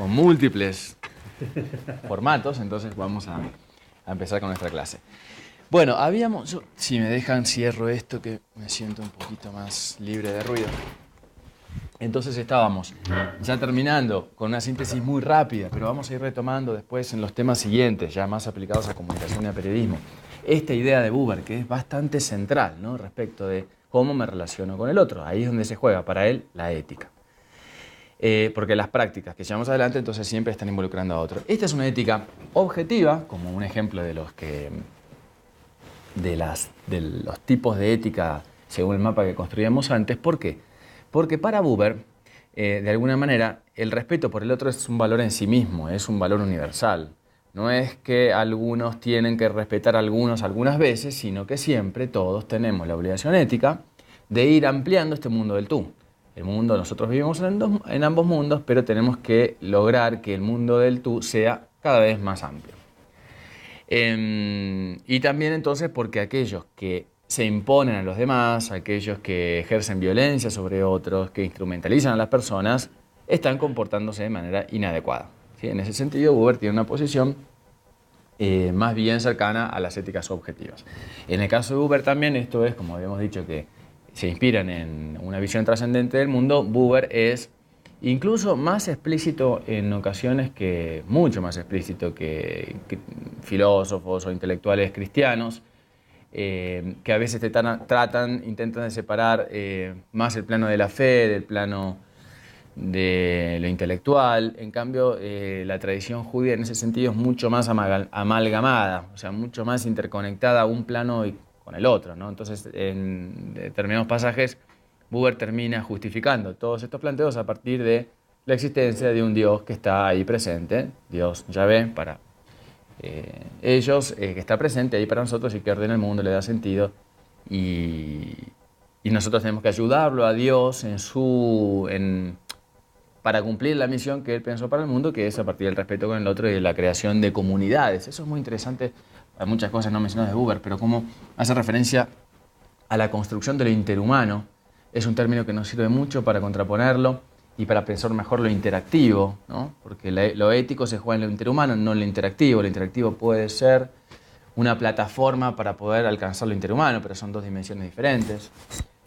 con múltiples formatos, entonces vamos a empezar con nuestra clase. Bueno, si me dejan, cierro esto que me siento un poquito más libre de ruido. Entonces estábamos ya terminando con una síntesis muy rápida, pero vamos a ir retomando después en los temas siguientes, ya más aplicados a comunicación y a periodismo. Esta idea de Buber, que es bastante central, ¿no?, respecto de cómo me relaciono con el otro. Ahí es donde se juega para él la ética. Porque las prácticas que llevamos adelante entonces siempre están involucrando a otro. Esta es una ética objetiva, como un ejemplo de los tipos de ética según el mapa que construíamos antes. ¿Por qué? Porque para Buber, de alguna manera, el respeto por el otro es un valor en sí mismo, es un valor universal. No es que algunos tienen que respetar a algunos algunas veces, sino que siempre todos tenemos la obligación ética de ir ampliando este mundo del tú. El mundo, nosotros vivimos en ambos mundos, pero tenemos que lograr que el mundo del tú sea cada vez más amplio. Y también entonces porque aquellos que se imponen a los demás, aquellos que ejercen violencia sobre otros, que instrumentalizan a las personas, están comportándose de manera inadecuada. ¿Sí? En ese sentido, Buber tiene una posición más bien cercana a las éticas objetivas. En el caso de Buber también, esto es, como habíamos dicho, que se inspiran en una visión trascendente del mundo. Buber es incluso más explícito en ocasiones mucho más explícito que filósofos o intelectuales cristianos, que a veces intentan de separar más el plano de la fe del plano de lo intelectual. En cambio, la tradición judía en ese sentido es mucho más amalgamada, o sea, mucho más interconectada un plano con el otro, ¿no? Entonces, en determinados pasajes, Buber termina justificando todos estos planteos a partir de la existencia de un Dios que está ahí presente, Dios Yahvé para ellos, que está presente ahí para nosotros y que ordena el mundo, le da sentido, y nosotros tenemos que ayudarlo a Dios para cumplir la misión que Él pensó para el mundo, que es a partir del respeto con el otro y de la creación de comunidades. Eso es muy interesante. Hay muchas cosas no mencionadas de Buber, pero cómo hace referencia a la construcción de lo interhumano. Es un término que nos sirve mucho para contraponerlo y para pensar mejor lo interactivo, ¿no? Porque lo ético se juega en lo interhumano, no en lo interactivo. Lo interactivo puede ser una plataforma para poder alcanzar lo interhumano, pero son dos dimensiones diferentes.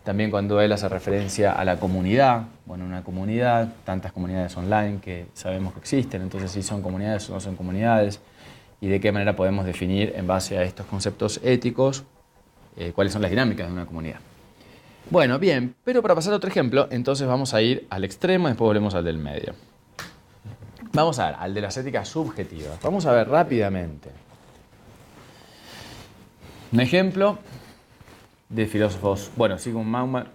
También cuando él hace referencia a la comunidad, bueno, una comunidad, tantas comunidades online que sabemos que existen, entonces si son comunidades o no son comunidades, y de qué manera podemos definir en base a estos conceptos éticos cuáles son las dinámicas de una comunidad. Bueno, bien, pero para pasar a otro ejemplo, entonces vamos a ir al extremo y después volvemos al del medio. Vamos a ver, al de las éticas subjetivas. Vamos a ver rápidamente un ejemplo de filósofos. Bueno, Zygmunt Bauman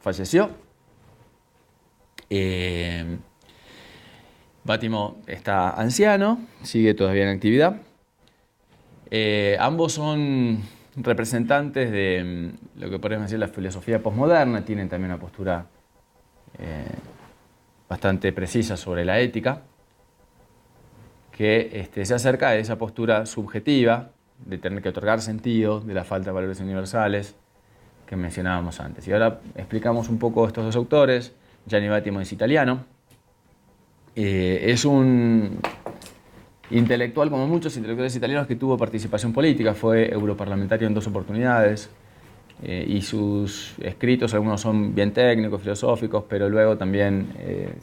falleció. Bátimo está anciano, sigue todavía en actividad. Ambos son representantes de lo que podemos decir la filosofía posmoderna. Tienen también una postura bastante precisa sobre la ética, que se acerca a esa postura subjetiva de tener que otorgar sentido, de la falta de valores universales que mencionábamos antes. Y ahora explicamos un poco estos dos autores. Gianni Bátimo es italiano. Es un intelectual, como muchos intelectuales italianos, que tuvo participación política. Fue europarlamentario en 2 oportunidades. Y sus escritos, algunos son bien técnicos, filosóficos, pero luego también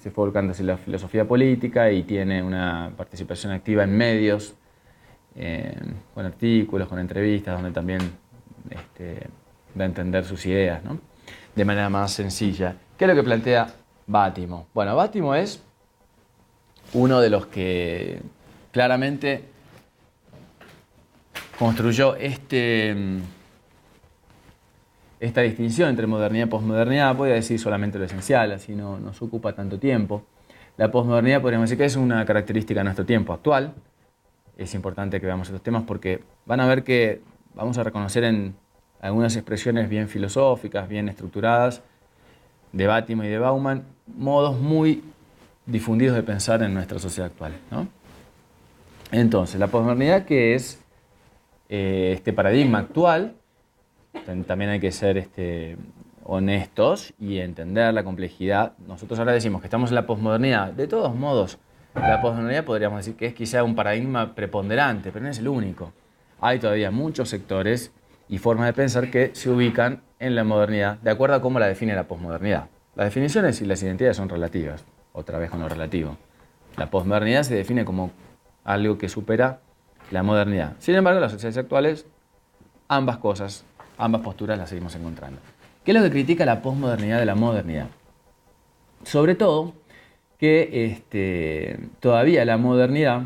se fue volcando hacia la filosofía política y tiene una participación activa en medios, con artículos, con entrevistas, donde también da a entender sus ideas, ¿no?, de manera más sencilla. ¿Qué es lo que plantea Bátimo? Bueno, Bátimo es uno de los que claramente construyó esta distinción entre modernidad y posmodernidad. Voy a decir solamente lo esencial, así no nos ocupa tanto tiempo. La posmodernidad podríamos decir que es una característica de nuestro tiempo actual. Es importante que veamos estos temas porque van a ver que vamos a reconocer en algunas expresiones bien filosóficas, bien estructuradas, de Bátimo y de Bauman, modos muy difundidos de pensar en nuestra sociedad actual, ¿no? Entonces, la posmodernidad, que es este paradigma actual, también hay que ser honestos y entender la complejidad. Nosotros ahora decimos que estamos en la posmodernidad. De todos modos, La posmodernidad podríamos decir que es quizá un paradigma preponderante, pero no es el único. Hay todavía muchos sectores y formas de pensar que se ubican en la modernidad, de acuerdo a cómo la define la posmodernidad. Las definiciones y las identidades son relativas, otra vez con lo relativo. La posmodernidad se define como algo que supera la modernidad. Sin embargo, en las sociedades actuales, ambas cosas, ambas posturas las seguimos encontrando. ¿Qué es lo que critica la posmodernidad de la modernidad? Sobre todo, que todavía la modernidad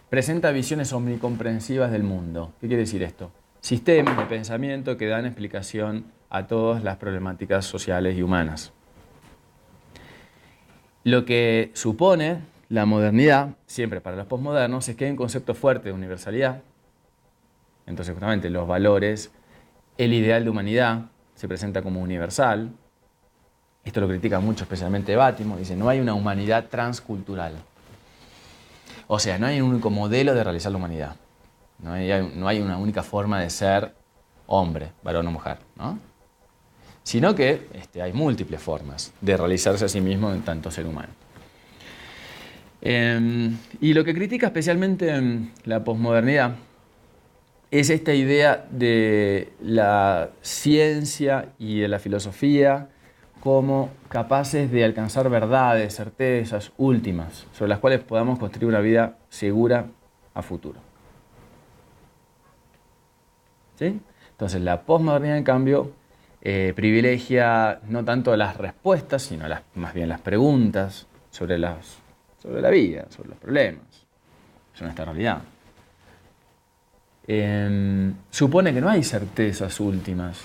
presenta visiones omnicomprensivas del mundo. ¿Qué quiere decir esto? Sistemas de pensamiento que dan explicación a todas las problemáticas sociales y humanas. Lo que supone la modernidad, siempre para los posmodernos, es que hay un concepto fuerte de universalidad. Entonces, justamente, los valores, el ideal de humanidad se presenta como universal. Esto lo critica mucho, especialmente Bátimo. Dice, no hay una humanidad transcultural. O sea, no hay un único modelo de realizar la humanidad. No hay una única forma de ser hombre, varón o mujer, ¿no? Sino que hay múltiples formas de realizarse a sí mismo en tanto ser humano. Y lo que critica especialmente la posmodernidad es esta idea de la ciencia y de la filosofía como capaces de alcanzar verdades, certezas últimas, sobre las cuales podamos construir una vida segura a futuro. ¿Sí? Entonces la posmodernidad, en cambio, privilegia no tanto las respuestas, sino más bien las preguntas sobre la vida, sobre los problemas, sobre nuestra realidad. Supone que no hay certezas últimas.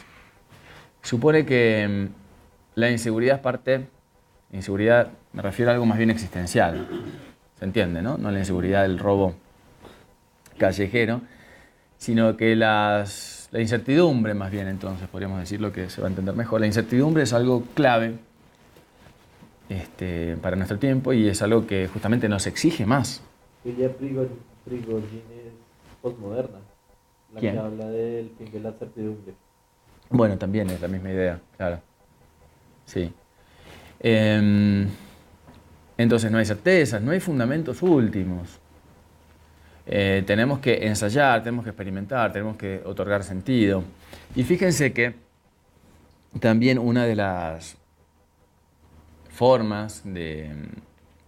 Supone que la inseguridad es parte. Inseguridad me refiero a algo más bien existencial. ¿Se entiende, no? No la inseguridad del robo callejero, sino que la incertidumbre, más bien, entonces, podríamos decir lo que se va a entender mejor. La incertidumbre es algo clave para nuestro tiempo y es algo que justamente nos exige más. Ella Prigogine es postmoderna, la ¿Quién? que habla del fin de la certidumbre. Bueno, también es la misma idea, claro. Sí. Entonces no hay certezas, no hay fundamentos últimos. Tenemos que ensayar, tenemos que experimentar, tenemos que otorgar sentido. Y fíjense que también una de las formas de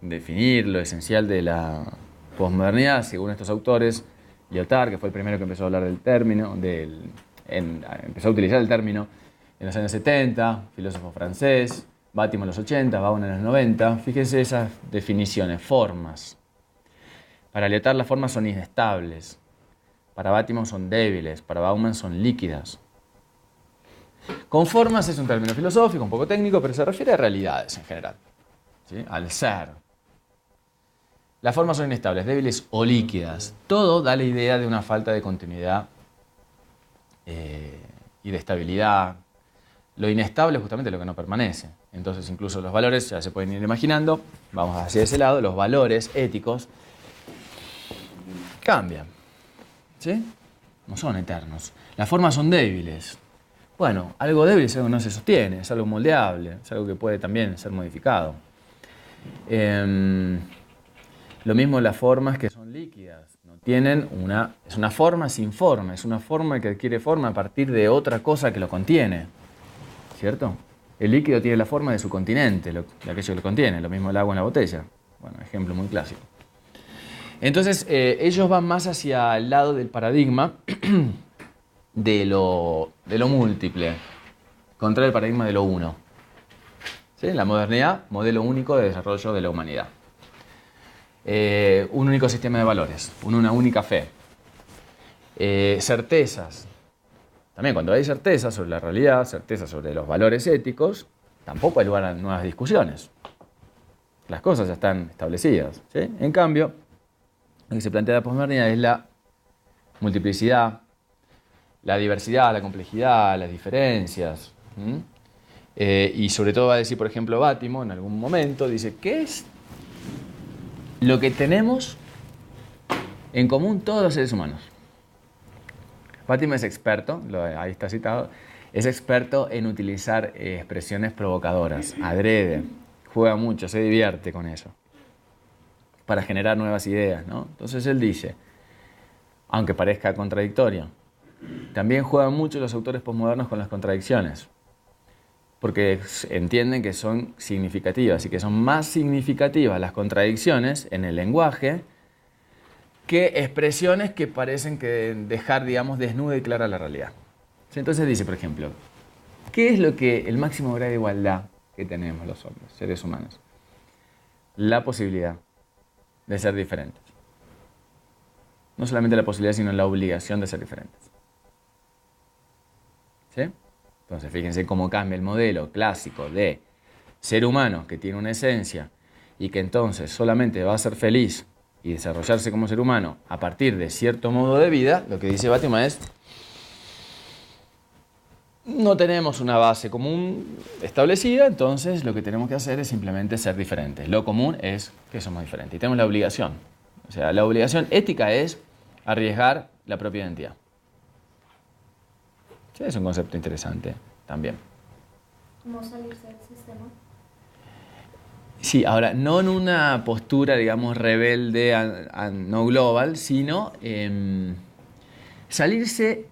definir lo esencial de la posmodernidad, según estos autores, Lyotard, que fue el primero que empezó a hablar del término, empezó a utilizar el término en los años 70, filósofo francés, Bátimo en los 80, Bauman en los 90. Fíjense esas definiciones, formas. Para Lyotard las formas son inestables, para Bátimo son débiles, para Bauman son líquidas. Con formas es un término filosófico, un poco técnico, pero se refiere a realidades en general, ¿sí? Al ser. Las formas son inestables, débiles o líquidas. Todo da la idea de una falta de continuidad y de estabilidad. Lo inestable es justamente lo que no permanece. Entonces, incluso los valores, ya se pueden ir imaginando, vamos hacia ese lado, los valores éticos cambian, ¿sí? No son eternos. Las formas son débiles. Bueno, algo débil es algo que no se sostiene, es algo moldeable, es algo que puede también ser modificado. Lo mismo las formas que son líquidas. No tienen es una forma sin forma, es una forma que adquiere forma a partir de otra cosa que lo contiene. ¿Cierto? El líquido tiene la forma de su continente, de aquello que lo contiene, lo mismo el agua en la botella. Bueno, ejemplo muy clásico. Entonces, ellos van más hacia el lado del paradigma de lo múltiple, contra el paradigma de lo uno. ¿Sí? La modernidad, modelo único de desarrollo de la humanidad. Un único sistema de valores, una única fe. Certezas. También cuando hay certezas sobre la realidad, certezas sobre los valores éticos, tampoco hay lugar a nuevas discusiones. Las cosas ya están establecidas, ¿sí? En cambio, lo que se plantea la posmodernidad es la multiplicidad, la diversidad, la complejidad, las diferencias. Y sobre todo va a decir, por ejemplo, Bátimo en algún momento, dice, ¿qué es lo que tenemos en común todos los seres humanos? Bátimo es experto, ahí está citado, es experto en utilizar expresiones provocadoras, adrede, juega mucho, se divierte con eso. para generar nuevas ideas, ¿no? Entonces él dice, aunque parezca contradictorio, también juegan mucho los autores posmodernos con las contradicciones, porque entienden que son significativas y que son más significativas las contradicciones en el lenguaje que expresiones que parecen que dejar, digamos, desnuda y clara la realidad. Entonces dice, por ejemplo, ¿qué es lo que el máximo grado de igualdad que tenemos los hombres, seres humanos? La posibilidad de ser diferentes. No solamente la posibilidad, sino la obligación de ser diferentes. ¿Sí? Entonces, fíjense cómo cambia el modelo clásico de ser humano que tiene una esencia y que entonces solamente va a ser feliz y desarrollarse como ser humano a partir de cierto modo de vida. Lo que dice Bátima es, no tenemos una base común establecida, entonces lo que tenemos que hacer es simplemente ser diferentes. Lo común es que somos diferentes y tenemos la obligación. O sea, la obligación ética es arriesgar la propia identidad. Sí, es un concepto interesante también. ¿Cómo salirse del sistema? Sí, ahora, no en una postura, digamos, rebelde, no global, sino salirse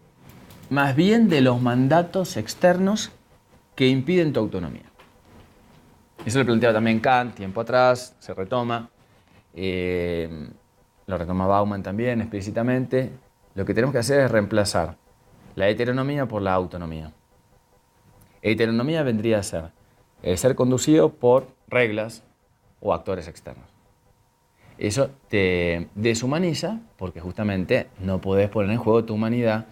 más bien de los mandatos externos que impiden tu autonomía. Eso lo planteaba también Kant tiempo atrás, se retoma, lo retoma Bauman también explícitamente. Lo que tenemos que hacer es reemplazar la heteronomía por la autonomía. Heteronomía vendría a ser ser conducido por reglas o actores externos. Eso te deshumaniza porque justamente no podés poner en juego tu humanidad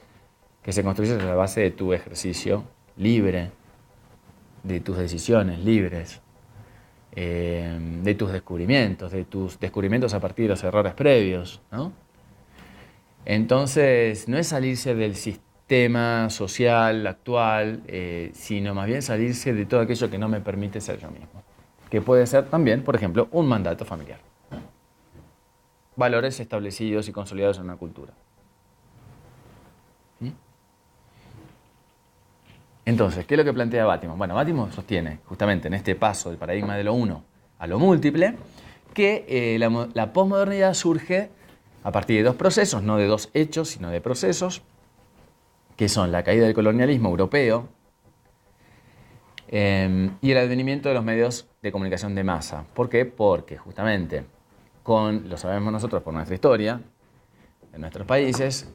que se construye sobre la base de tu ejercicio libre, de tus decisiones libres, de tus descubrimientos a partir de los errores previos, ¿no? Entonces, no es salirse del sistema social actual, sino más bien salirse de todo aquello que no me permite ser yo mismo. Que puede ser también, por ejemplo, un mandato familiar. Valores establecidos y consolidados en una cultura. ¿Sí? Entonces, ¿qué es lo que plantea Bátimo? Bueno, Bátimo sostiene, justamente en este paso del paradigma de lo uno a lo múltiple, que la posmodernidad surge a partir de dos procesos, no de dos hechos, sino de procesos, que son la caída del colonialismo europeo y el advenimiento de los medios de comunicación de masa. ¿Por qué? Porque justamente, lo sabemos nosotros por nuestra historia, en nuestros países,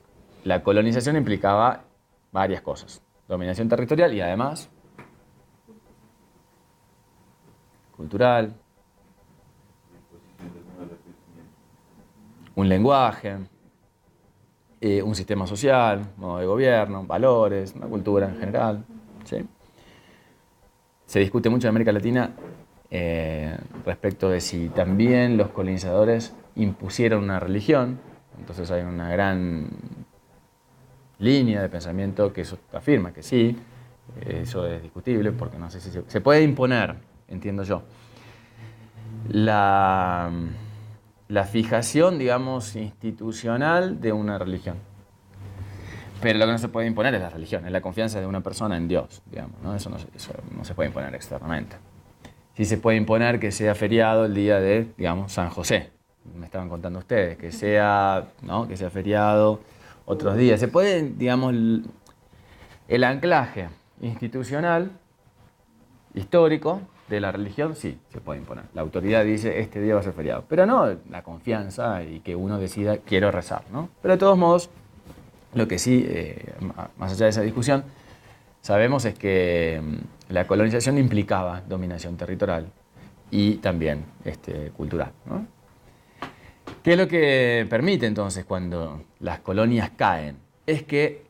la colonización implicaba varias cosas. Dominación territorial y además cultural, un lenguaje, un sistema social, modo de gobierno, valores, una cultura en general. ¿Sí? Se discute mucho en América Latina respecto de si también los colonizadores impusieron una religión. Entonces hay una gran línea de pensamiento que eso afirma que sí. Eso es discutible porque no sé si se puede imponer, entiendo yo, la fijación, digamos, institucional de una religión. Pero lo que no se puede imponer es la religión, es la confianza de una persona en Dios, digamos, ¿no? Eso no se puede imponer externamente. Sí se puede imponer que sea feriado el día de, digamos, San José. Me estaban contando ustedes, que sea, ¿no? Que sea feriado otros días. Se puede, digamos, el anclaje institucional, histórico, de la religión, sí, se puede imponer. La autoridad dice, este día va a ser feriado. Pero no la confianza y que uno decida, quiero rezar, ¿no? Pero de todos modos, lo que sí, más allá de esa discusión, sabemos es que la colonización implicaba dominación territorial y también cultural, ¿no? ¿Qué es lo que permite entonces cuando las colonias caen? Es que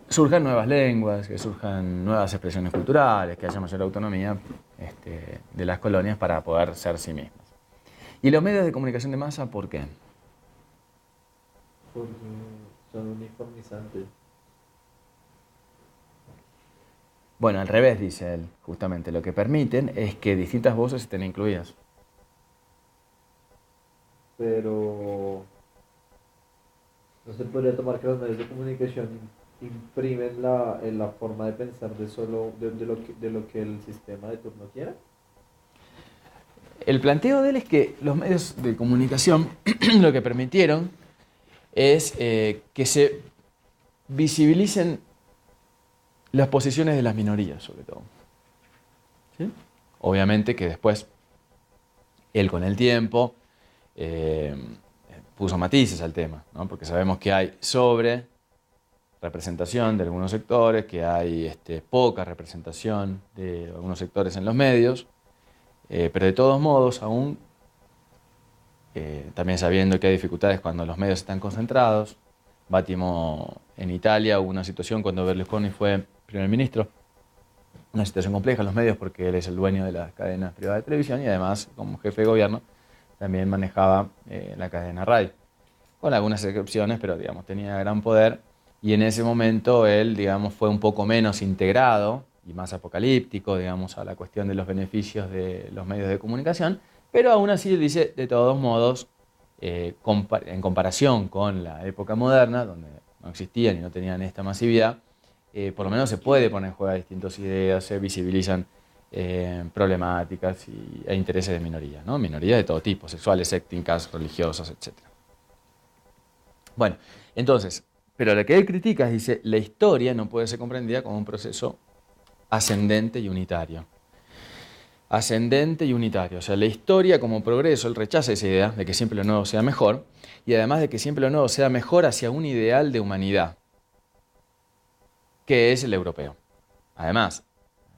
surjan nuevas lenguas, que surjan nuevas expresiones culturales, que haya mayor autonomía de las colonias para poder ser sí mismas. ¿Y los medios de comunicación de masa por qué? Porque son uniformizantes. Bueno, al revés, dice él, justamente. Lo que permiten es que distintas voces estén incluidas. Pero no se podría tomar que los medios de comunicación imprimen la forma de pensar de lo que el sistema de turno quiera. El planteo de él es que los medios de comunicación lo que permitieron es que se visibilicen las posiciones de las minorías, sobre todo. ¿Sí? Obviamente que después él con el tiempo puso matices al tema, ¿no? Porque sabemos que hay sobre representación de algunos sectores, que hay poca representación de algunos sectores en los medios, pero de todos modos, aún también sabiendo que hay dificultades cuando los medios están concentrados, Bátimo en Italia hubo una situación cuando Berlusconi fue primer ministro, una situación compleja en los medios porque él es el dueño de las cadenas privadas de televisión y además como jefe de gobierno también manejaba la cadena RAI, con algunas excepciones, pero digamos tenía gran poder y en ese momento él digamos fue un poco menos integrado y más apocalíptico digamos a la cuestión de los beneficios de los medios de comunicación, pero aún así él dice de todos modos en comparación con la época moderna donde no existían y no tenían esta masividad, por lo menos se puede poner en juego distintas ideas, se visibilizan problemáticas e intereses de minorías, ¿no? Minorías de todo tipo, sexuales, étnicas, religiosas, etc. Bueno, entonces, pero lo que él critica es, dice, la historia no puede ser comprendida como un proceso ascendente y unitario. Ascendente y unitario, o sea, la historia como progreso, él rechaza esa idea de que siempre lo nuevo sea mejor y además de que siempre lo nuevo sea mejor hacia un ideal de humanidad, que es el europeo. Además,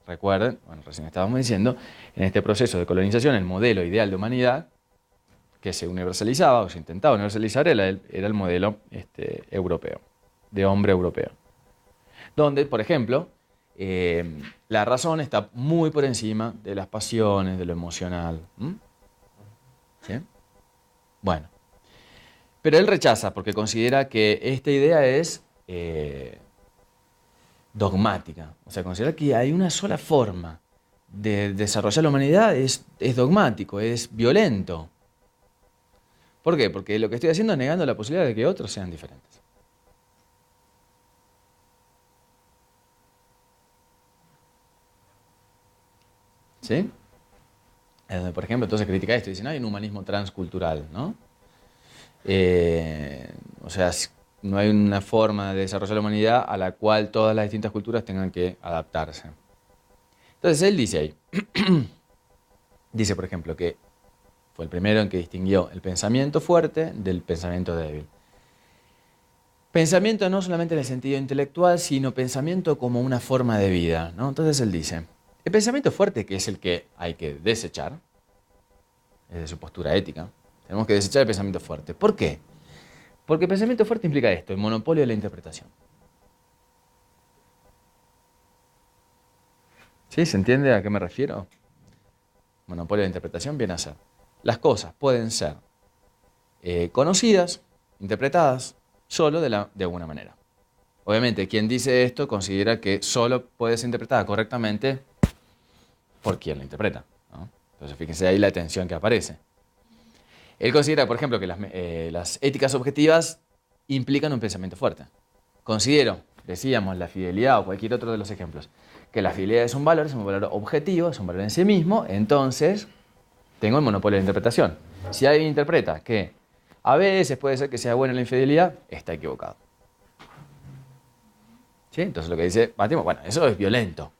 recuerden, bueno, recién estábamos diciendo, en este proceso de colonización el modelo ideal de humanidad que se universalizaba o se intentaba universalizar era el modelo europeo, de hombre europeo. Donde, por ejemplo, la razón está muy por encima de las pasiones, de lo emocional. ¿Sí? Bueno, pero él rechaza porque considera que esta idea es dogmática. O sea, considera que hay una sola forma de desarrollar la humanidad, es dogmático, es violento. ¿Por qué? Porque lo que estoy haciendo es negando la posibilidad de que otros sean diferentes. ¿Sí? Por ejemplo, entonces critica esto y dice, no hay un humanismo transcultural, ¿no? O sea, no hay una forma de desarrollar la humanidad a la cual todas las distintas culturas tengan que adaptarse. Entonces él dice ahí, dice por ejemplo que fue el primero en que distinguió el pensamiento fuerte del pensamiento débil. Pensamiento no solamente en el sentido intelectual, sino pensamiento como una forma de vida, ¿no? Entonces él dice, el pensamiento fuerte, que es el que hay que desechar, desde su postura ética, tenemos que desechar el pensamiento fuerte. ¿Por qué? Porque el pensamiento fuerte implica esto, el monopolio de la interpretación. ¿Sí? ¿Se entiende a qué me refiero? Monopolio de la interpretación viene a ser. Las cosas pueden ser conocidas, interpretadas, solo de alguna manera. Obviamente, quien dice esto considera que solo puede ser interpretada correctamente por quien la interpreta, ¿no? Entonces, fíjense ahí la tensión que aparece. Él considera, por ejemplo, que las éticas objetivas implican un pensamiento fuerte. Considero, decíamos, la fidelidad o cualquier otro de los ejemplos, que la fidelidad es un valor objetivo, es un valor en sí mismo, entonces tengo el monopolio de la interpretación. Si alguien interpreta que a veces puede ser que sea buena la infidelidad, está equivocado. ¿Sí? Entonces lo que dice Bátimo, bueno, eso es violento.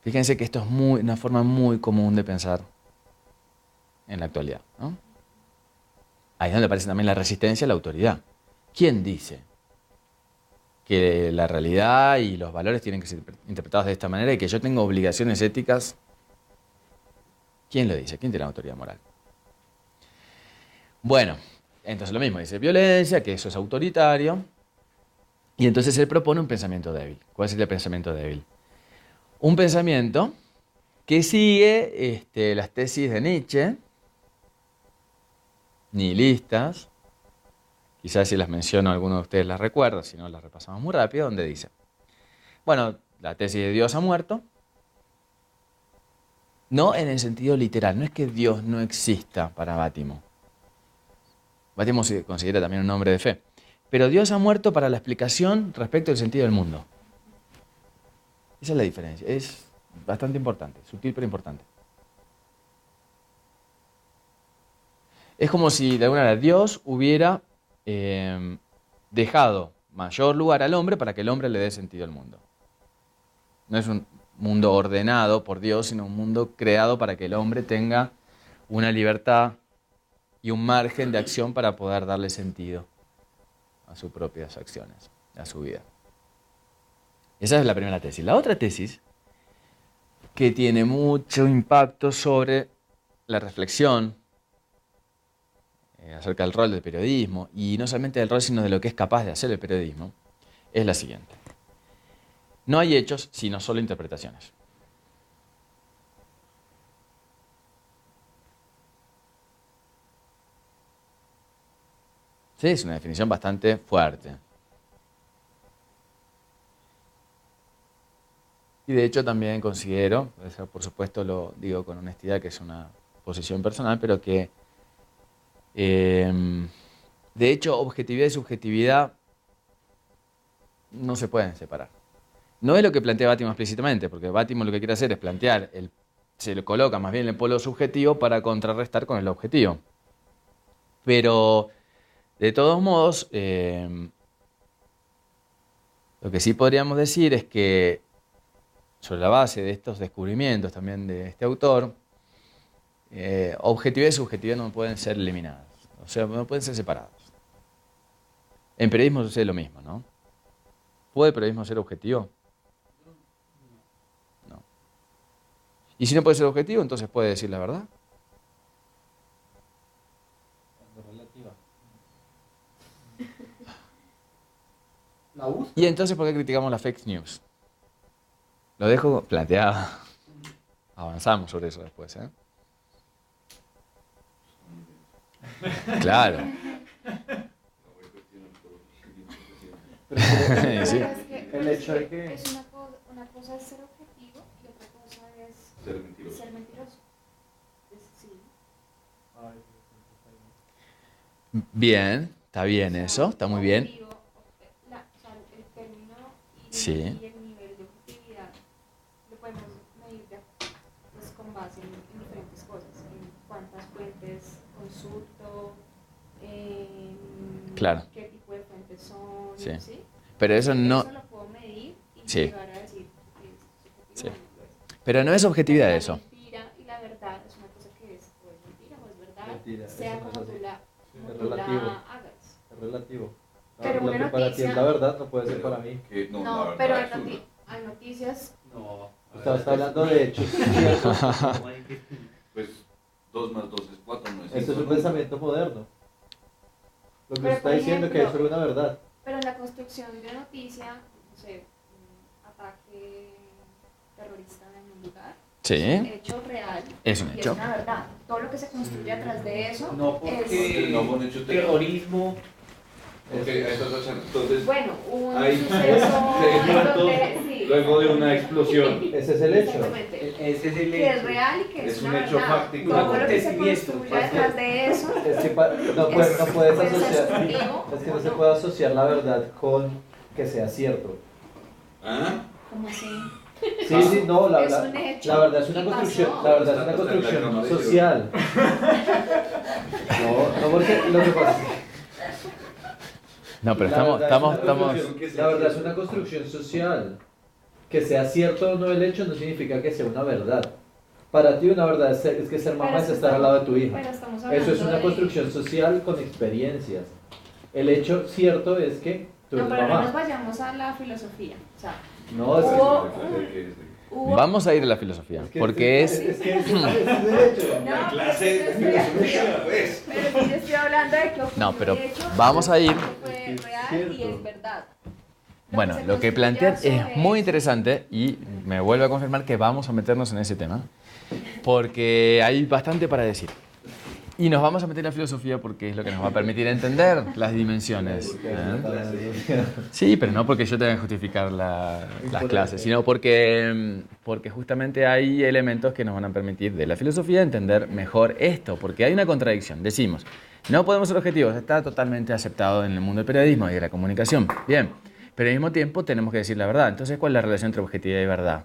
Fíjense que esto es una forma muy común de pensar en la actualidad, ¿no? Ahí es donde aparece también la resistencia a la autoridad. ¿Quién dice que la realidad y los valores tienen que ser interpretados de esta manera y que yo tengo obligaciones éticas? ¿Quién lo dice? ¿Quién tiene la autoridad moral? Bueno, entonces lo mismo, dice violencia, que eso es autoritario, y entonces él propone un pensamiento débil. ¿Cuál es el pensamiento débil? Un pensamiento que sigue las tesis de Nietzsche, nihilistas, quizás si las menciono alguno de ustedes las recuerda, si no las repasamos muy rápido, donde dice, bueno, la tesis de Dios ha muerto, no en el sentido literal, no es que Dios no exista para Bátimo. Bátimo se considera también un hombre de fe, pero Dios ha muerto para la explicación respecto al sentido del mundo. Esa es la diferencia, es bastante importante, sutil pero importante. Es como si de alguna manera Dios hubiera dejado mayor lugar al hombre para que el hombre le dé sentido al mundo. No es un mundo ordenado por Dios, sino un mundo creado para que el hombre tenga una libertad y un margen de acción para poder darle sentido a sus propias acciones, a su vida. Esa es la primera tesis. La otra tesis, que tiene mucho impacto sobre la reflexión acerca del rol del periodismo, y no solamente del rol, sino de lo que es capaz de hacer el periodismo, es la siguiente. No hay hechos, sino solo interpretaciones. Sí, es una definición bastante fuerte. Y de hecho también considero, por supuesto lo digo con honestidad, que es una posición personal, pero que de hecho objetividad y subjetividad no se pueden separar. No es lo que plantea Bátimo explícitamente, porque Bátimo lo que quiere hacer es plantear, se le coloca más bien el polo subjetivo para contrarrestar con el objetivo. Pero de todos modos, lo que sí podríamos decir es que sobre la base de estos descubrimientos también de este autor, objetividad y subjetividad no pueden ser eliminadas, o sea, no pueden ser separadas. En periodismo sucede lo mismo, ¿no? ¿Puede el periodismo ser objetivo? No. Y si no puede ser objetivo, entonces puede decir la verdad. Relativa. La busca. Y entonces, ¿por qué criticamos las fake news? Lo dejo planteado. Avanzamos sobre eso después, ¿eh? Claro. Pero Sí. Es que el hecho de que es una cosa es ser objetivo y otra cosa es ser mentiroso. Sí. ay, Bien, está bien eso, está muy bien. Objetivo, o sea, el término Sí. y el nivel de objetividad lo podemos medir pues, con base en diferentes cosas, en cuántas fuentes consulto, en Claro. qué tipo de fuentes son, Sí. ¿sí? Pero eso no. Eso lo puedo medir y Sí. llegar a decir que es subjetivo Sí. o no lo es. Pero no es objetividad La eso. mentira y la verdad es una cosa que es o es mentira o es verdad, Mentira, sea eso no es como así. tú la, Es como tú la relativo. hagas. es relativo. Pero Lo una que para ti es noticia- la verdad no puede ser para mí. No, pero hay noticias. No. Usted está hablando de hechos ciertos. Pues 2 más 2 es 4, no es 5. Esto es un pensamiento moderno. Lo que Pero, está por diciendo es que ejemplo, es solo una verdad. Pero en la construcción de noticia, no sé, un ataque terrorista en un lugar, Sí. hecho real, Es un y hecho. es una verdad. Todo lo que se construye atrás de eso No, porque no fue un hecho terrorismo. Ok, entonces, bueno, un Hay suceso 6 en muertos donde, sí, luego de una explosión. Ese es el hecho. exactamente, Ese es el que es hecho. real y que es Es un una hecho verdad. fáctico. Todo lo que se Acontecimiento. construye detrás de eso Es que no puedes puede ser asociar. subjetivo Es que o no se no. puede asociar la verdad con que sea cierto. ¿Ah? ¿Cómo así? Sí, sí, no, Es un hecho la verdad es una y construcción, pasó. la verdad es una Está en la construcción cámara de social. No, porque lo que pasa No, pero la verdad es una estamos. construcción- La verdad es una construcción social. Que sea cierto o no el hecho no significa que sea una verdad. Para ti una verdad es que ser mamá Pero es estar al lado de tu hija. Pero estamos hablando Eso es una de- construcción social con experiencias. El hecho cierto es que tú No, eres pero no nos mamá. vayamos a la filosofía. O sea, No, es hubo... Vamos a ir a la filosofía, porque es. Es que ese es el hecho. No, clase de filosofía, pues. Pero sí yo estoy hablando de que ocurrió No, pero un hecho, vamos a ir- que fue real y es verdad. Bueno, se lo que construyó plantean sobre es muy eso. interesante y me vuelve a confirmar que vamos a meternos en ese tema, porque hay bastante para decir. Y nos vamos a meter en la filosofía porque es lo que nos va a permitir entender las dimensiones. ¿eh? Sí, pero no porque yo tenga que justificar las clases, sino porque justamente hay elementos que nos van a permitir de la filosofía entender mejor esto, porque hay una contradicción. Decimos, no podemos ser objetivos, está totalmente aceptado en el mundo del periodismo y de la comunicación. Bien, pero al mismo tiempo tenemos que decir la verdad. Entonces, ¿cuál es la relación entre objetividad y verdad?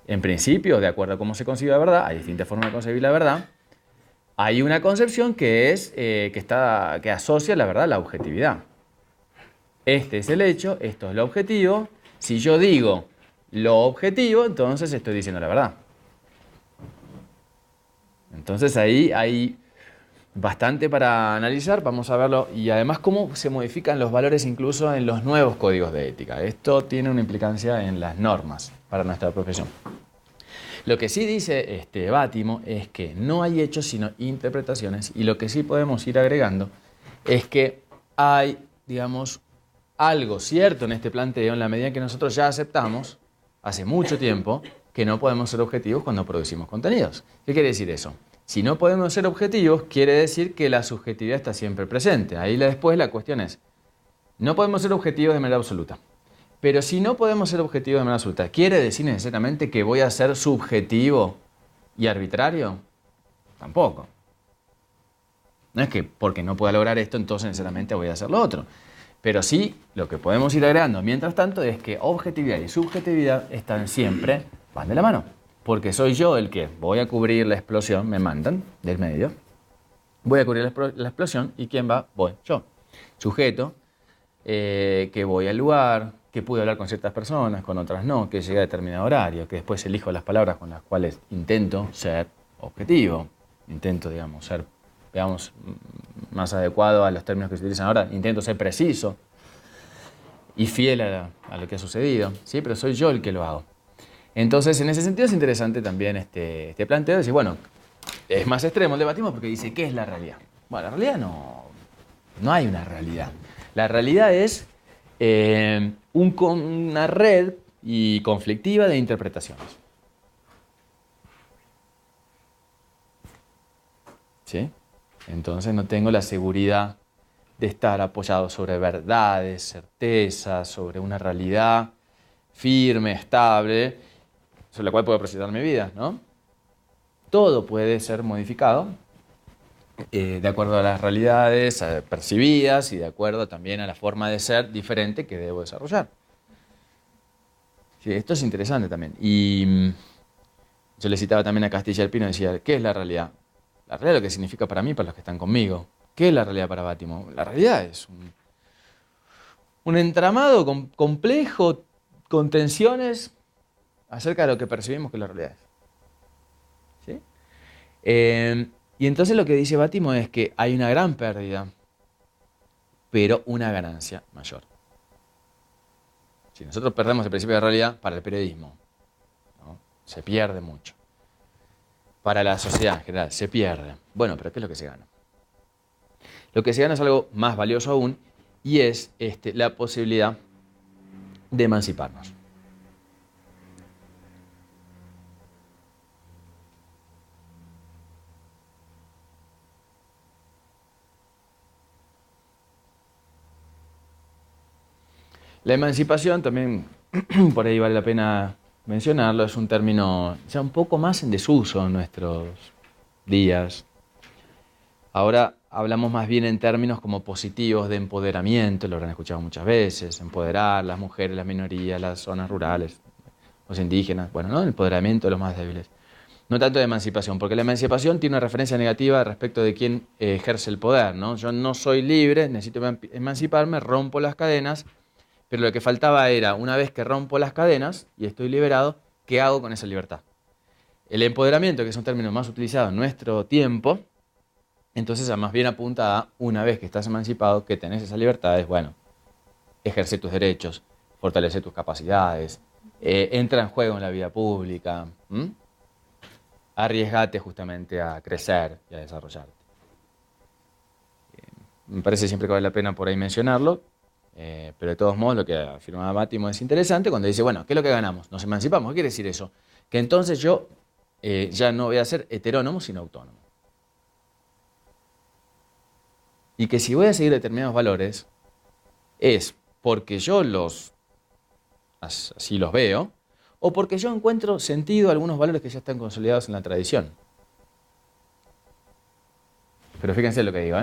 En principio, de acuerdo a cómo se concibe la verdad, hay distintas formas de concebir la verdad. hay una concepción que es que asocia la verdad a la objetividad. Este es el hecho, esto es lo objetivo. Si yo digo lo objetivo, entonces estoy diciendo la verdad. Entonces ahí hay bastante para analizar, vamos a verlo, y además cómo se modifican los valores incluso en los nuevos códigos de ética. Esto tiene una implicancia en las normas para nuestra profesión. Lo que sí dice Bátimo es que no hay hechos sino interpretaciones, y lo que sí podemos ir agregando es que hay, digamos, algo cierto en este planteo en la medida en que nosotros ya aceptamos hace mucho tiempo que no podemos ser objetivos cuando producimos contenidos. ¿Qué quiere decir eso? Si no podemos ser objetivos, quiere decir que la subjetividad está siempre presente. Ahí después la cuestión es, no podemos ser objetivos de manera absoluta. Pero si no podemos ser objetivos de manera absoluta, ¿quiere decir necesariamente que voy a ser subjetivo y arbitrario? Tampoco. No es que porque no pueda lograr esto, entonces necesariamente voy a hacer lo otro. Pero sí, lo que podemos ir agregando mientras tanto es que objetividad y subjetividad están siempre, van de la mano. Porque soy yo el que voy a cubrir la explosión, me mandan del medio. Voy a cubrir la explosión y ¿quién va? Voy yo. Sujeto, que voy al lugar, que pude hablar con ciertas personas, con otras no, que llegué a determinado horario, que después elijo las palabras con las cuales intento ser objetivo, intento, digamos, ser, digamos, más adecuado a los términos que se utilizan ahora, intento ser preciso y fiel a lo que ha sucedido, ¿sí? Pero soy yo el que lo hago. Entonces, en ese sentido es interesante también este planteo de decir, bueno, es más extremo el debatimos porque dice, ¿qué es la realidad? Bueno, la realidad no hay una realidad. La realidad es una red y conflictiva de interpretaciones. ¿Sí? Entonces no tengo la seguridad de estar apoyado sobre verdades, certezas, sobre una realidad firme, estable, sobre la cual puedo precisar mi vida, ¿no? Todo puede ser modificado de acuerdo a las realidades percibidas y de acuerdo también a la forma de ser diferente que debo desarrollar. Sí, esto es interesante también. Y yo le citaba también a Castilla del Pino, decía, ¿qué es la realidad? La realidad es lo que significa para mí, para los que están conmigo. ¿Qué es la realidad para Bátimo? La realidad es un entramado complejo, con tensiones acerca de lo que percibimos que es la realidad es. ¿Sí? Y entonces lo que dice Bátimo es que hay una gran pérdida, pero una ganancia mayor. Si nosotros perdemos el principio de realidad, para el periodismo, ¿no? Se pierde mucho. Para la sociedad en general, se pierde. Bueno, pero ¿qué es lo que se gana? Lo que se gana es algo más valioso aún, y es la posibilidad de emanciparnos. La emancipación también, por ahí vale la pena mencionarlo, es un término ya un poco más en desuso en nuestros días. Ahora hablamos más bien en términos como positivos de empoderamiento, lo habrán escuchado muchas veces, empoderar las mujeres, las minorías, las zonas rurales, los indígenas, bueno, ¿no? El empoderamiento de los más débiles. No tanto de emancipación, porque la emancipación tiene una referencia negativa respecto de quién ejerce el poder, ¿no? Yo no soy libre, necesito emanciparme, rompo las cadenas, pero lo que faltaba era, una vez que rompo las cadenas y estoy liberado, ¿qué hago con esa libertad? El empoderamiento, que es un término más utilizado en nuestro tiempo, entonces más bien apunta a, una vez que estás emancipado, que tenés esas libertades, bueno, ejerce tus derechos, fortalece tus capacidades, entra en juego en la vida pública, arriesgate justamente a crecer y a desarrollarte. Me parece siempre que vale la pena por ahí mencionarlo. Pero de todos modos lo que afirmaba Bátimo es interesante cuando dice, bueno, ¿qué es lo que ganamos? Nos emancipamos. ¿Qué quiere decir eso? Que entonces yo ya no voy a ser heterónomo, sino autónomo. Y que si voy a seguir determinados valores, es porque yo así los veo, o porque yo encuentro sentido a algunos valores que ya están consolidados en la tradición. Pero fíjense lo que digo,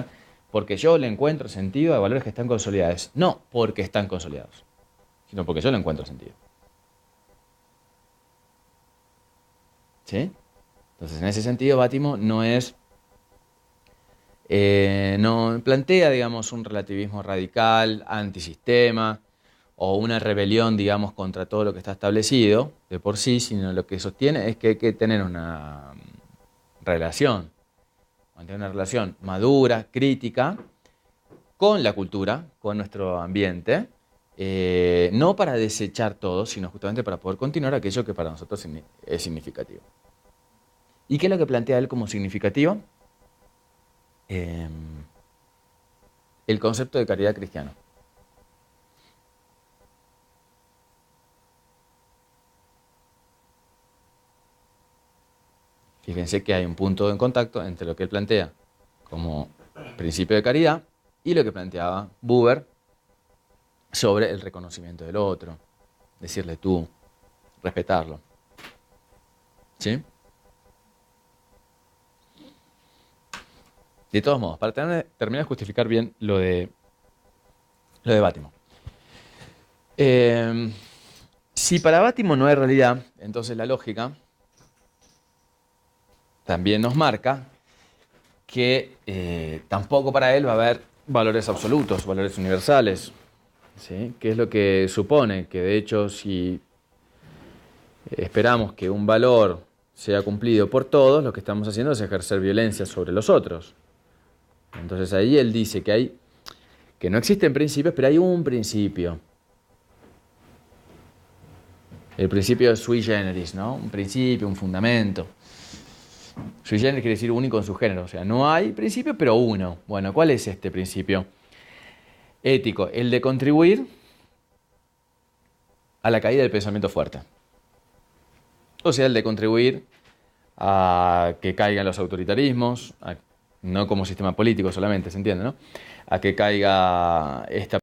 porque yo le encuentro sentido a valores que están consolidados. No porque están consolidados, sino porque yo le encuentro sentido. ¿Sí? Entonces, en ese sentido, Bátimo no es no plantea, digamos, un relativismo radical, antisistema, o una rebelión, digamos, contra todo lo que está establecido de por sí, sino lo que sostiene es que hay que tener una relación, mantener una relación madura, crítica, con la cultura, con nuestro ambiente, no para desechar todo, sino justamente para poder continuar aquello que para nosotros es significativo. ¿Y qué es lo que plantea él como significativo? El concepto de caridad cristiano. Fíjense que hay un punto en contacto entre lo que él plantea como principio de caridad y lo que planteaba Buber sobre el reconocimiento del otro, decirle tú, respetarlo. ¿Sí? De todos modos, para terminar de justificar bien lo de Bátimo. Si para Bátimo no hay realidad, entonces la lógica también nos marca que tampoco para él va a haber valores absolutos, valores universales. ¿Sí? ¿Qué es lo que supone? Que de hecho si esperamos que un valor sea cumplido por todos, lo que estamos haciendo es ejercer violencia sobre los otros. Entonces ahí él dice que no existen principios, pero hay un principio. El principio es sui generis, ¿no? Un principio, un fundamento. Sui generis quiere decir único en su género, o sea, no hay principio, pero uno. Bueno, ¿cuál es este principio ético? El de contribuir a la caída del pensamiento fuerte. O sea, el de contribuir a que caigan los autoritarismos, no como sistema político solamente, ¿se entiende, no? A que caiga esta